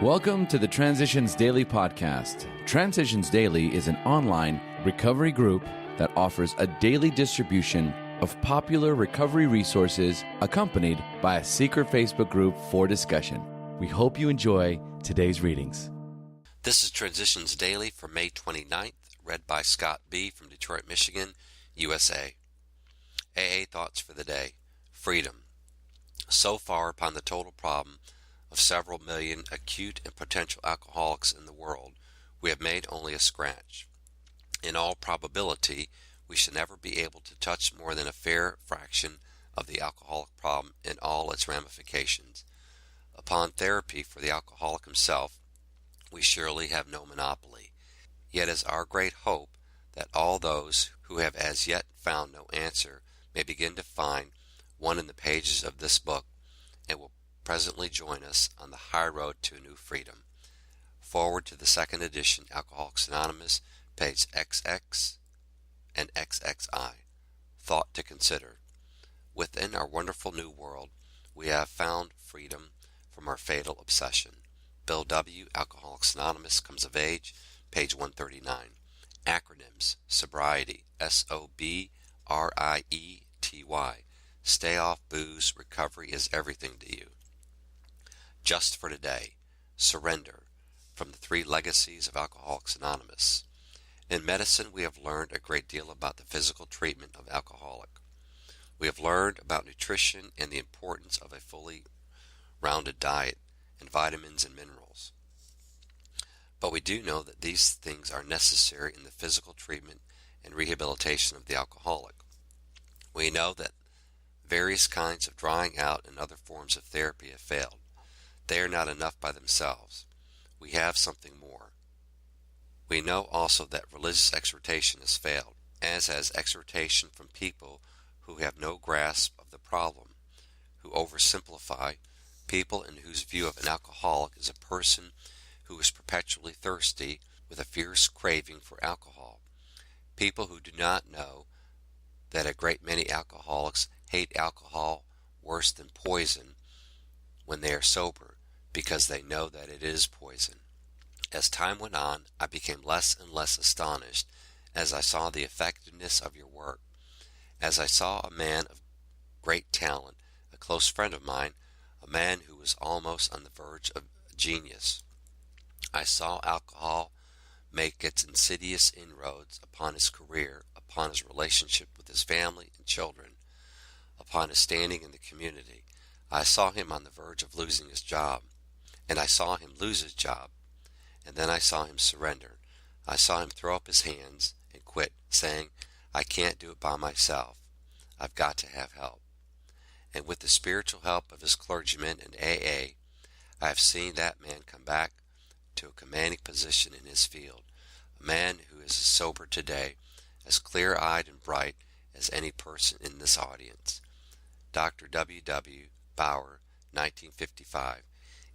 Welcome to the Transitions Daily podcast. Transitions Daily is an online recovery group that offers a daily distribution of popular recovery resources accompanied by a secret Facebook group for discussion. We hope you enjoy today's readings. This is Transitions Daily for May 29th, read by Scott B. from Detroit, Michigan, USA. AA Thoughts for the Day. Freedom. So far upon the total problem of several million acute and potential alcoholics in the world, we have made only a scratch. In all probability, we should never be able to touch more than a fair fraction of the alcoholic problem in all its ramifications. Upon therapy for the alcoholic himself, we surely have no monopoly. Yet is our great hope that all those who have as yet found no answer may begin to find one in the pages of this book and will presently join us on the high road to a new freedom. Forward to the second edition, Alcoholics Anonymous, page XX and XXI. Thought to consider. Within our wonderful new world, we have found freedom from our fatal obsession. Bill W., Alcoholics Anonymous, Comes of Age, page 139. Acronyms. Sobriety, SOBRIETY. Stay off booze. Recovery is everything to you. Just for today. Surrender. From the Three Legacies of Alcoholics Anonymous. In medicine, we have learned a great deal about the physical treatment of alcoholic. We have learned about nutrition and the importance of a fully rounded diet and vitamins and minerals. But we do know that these things are necessary in the physical treatment and rehabilitation of the alcoholic. We know that various kinds of drying out and other forms of therapy have failed. They are not enough by themselves. We have something more. We know also that religious exhortation has failed, as has exhortation from people who have no grasp of the problem, who oversimplify, people in whose view of an alcoholic is a person who is perpetually thirsty with a fierce craving for alcohol, people who do not know that a great many alcoholics hate alcohol worse than poison when they are sober, because they know that it is poison. As time went on, I became less and less astonished as I saw the effectiveness of your work, as I saw a man of great talent, a close friend of mine, a man who was almost on the verge of genius. I saw alcohol make its insidious inroads upon his career, upon his relationship with his family and children, upon his standing in the community. I saw him on the verge of losing his job, and I saw him lose his job, and then I saw him surrender. I saw him throw up his hands and quit, saying, I can't do it by myself. I've got to have help. And with the spiritual help of his clergymen and AA, I have seen that man come back to a commanding position in his field, a man who is as sober today, as clear-eyed and bright as any person in this audience. Dr. W. W. Bauer, 1955,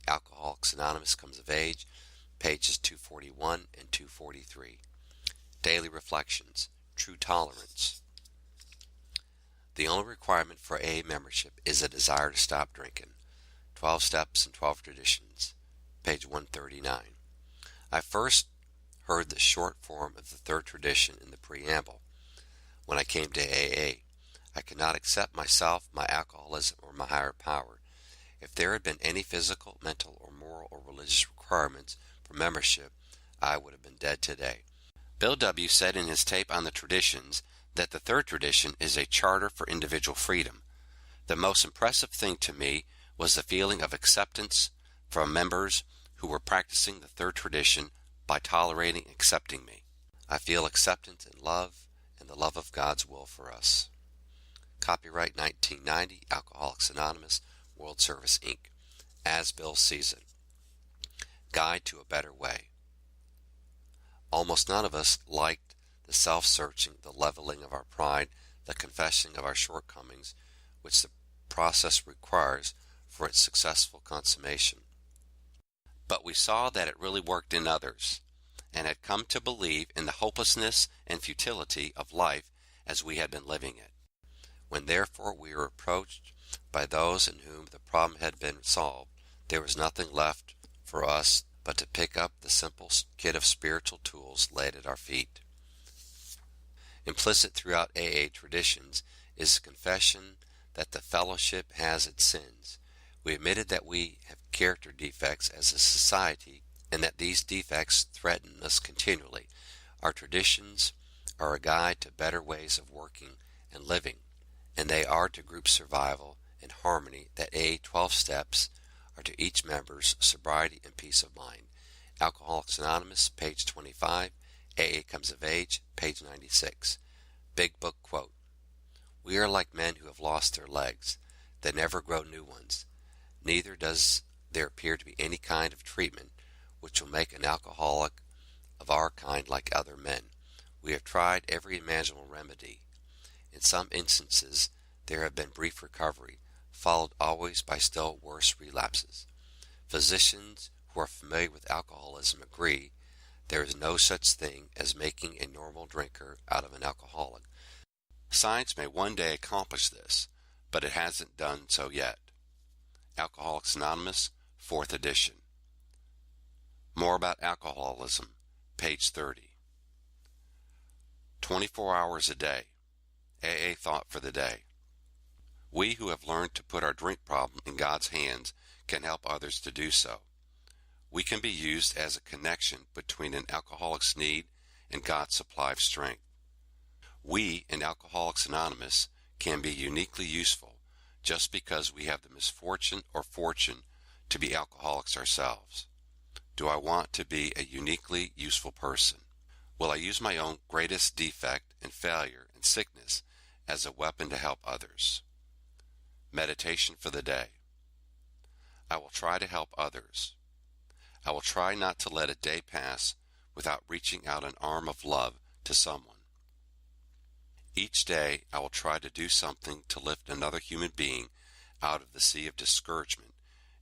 Alcoholics Anonymous, Comes of Age, pages 241 and 243. Daily Reflections. True Tolerance. The only requirement for AA membership is a desire to stop drinking. 12 Steps and 12 Traditions, page 139. I first heard the short form of the third tradition in the preamble when I came to AA. I could not accept myself, my alcoholism, or my higher power. If there had been any physical, mental, or moral or religious requirements for membership, I would have been dead today. Bill W. said in his tape on the traditions that the third tradition is a charter for individual freedom. The most impressive thing to me was the feeling of acceptance from members who were practicing the third tradition by tolerating and accepting me. I feel acceptance and love, and the love of God's will for us. Copyright 1990, Alcoholics Anonymous, World Service, Inc. As Bill Sees It. Guide to a Better Way. Almost none of us liked the self-searching, the leveling of our pride, the confessing of our shortcomings, which the process requires for its successful consummation. But we saw that it really worked in others, and had come to believe in the hopelessness and futility of life as we had been living it. When therefore we were approached by those in whom the problem had been solved, there was nothing left for for us but to pick up the simple kit of spiritual tools laid at our feet. Implicit throughout AA traditions is a confession that the fellowship has its sins. We admitted that we have character defects as a society and that these defects threaten us continually. Our traditions are a guide to better ways of working and living, and they are to group survival and harmony that AA 12 steps are to each member's sobriety and peace of mind. Alcoholics Anonymous, page 25, AA Comes of Age, page 96. Big Book quote, "We are like men who have lost their legs. They never grow new ones. Neither does there appear to be any kind of treatment which will make an alcoholic of our kind like other men. We have tried every imaginable remedy. In some instances there have been brief recovery, followed always by still worse relapses. Physicians who are familiar with alcoholism agree there is no such thing as making a normal drinker out of an alcoholic. Science may one day accomplish this, but it hasn't done so yet." Alcoholics Anonymous, 4th edition. More about alcoholism, page 30. 24 hours a day. AA thought for the day. We who have learned to put our drink problem in God's hands can help others to do so. We can be used as a connection between an alcoholic's need and God's supply of strength. We in Alcoholics Anonymous can be uniquely useful just because we have the misfortune or fortune to be alcoholics ourselves. Do I want to be a uniquely useful person? Will I use my own greatest defect and failure and sickness as a weapon to help others? Meditation for the day. I will try to help others. I will try not to let a day pass without reaching out an arm of love to someone. Each day I will try to do something to lift another human being out of the sea of discouragement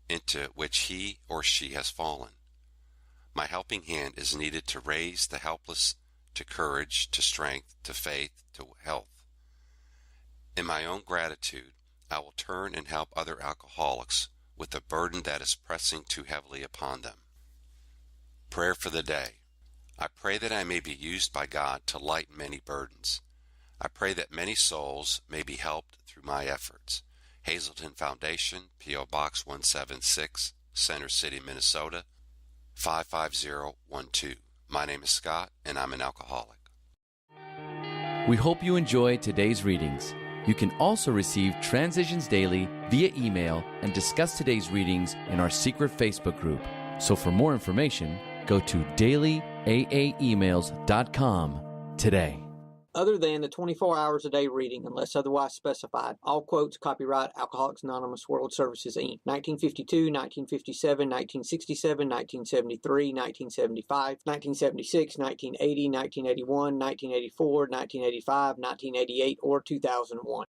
into which he or she has fallen. My helping hand is needed to raise the helpless to courage, to strength, to faith, to health. In my own gratitude, I will turn and help other alcoholics with the burden that is pressing too heavily upon them. Prayer for the day. I pray that I may be used by God to lighten many burdens. I pray that many souls may be helped through my efforts. Hazelton Foundation, P.O. Box 176, Center City, Minnesota, 55012. My name is Scott, and I'm an alcoholic. We hope you enjoyed today's readings. You can also receive Transitions Daily via email and discuss today's readings in our secret Facebook group. So for more information, go to dailyaaemails.com today. Other than the 24 hours a day reading, unless otherwise specified, all quotes copyright Alcoholics Anonymous World Services, Inc. 1952, 1957, 1967, 1973, 1975, 1976, 1980, 1981, 1984, 1985, 1988, or 2001.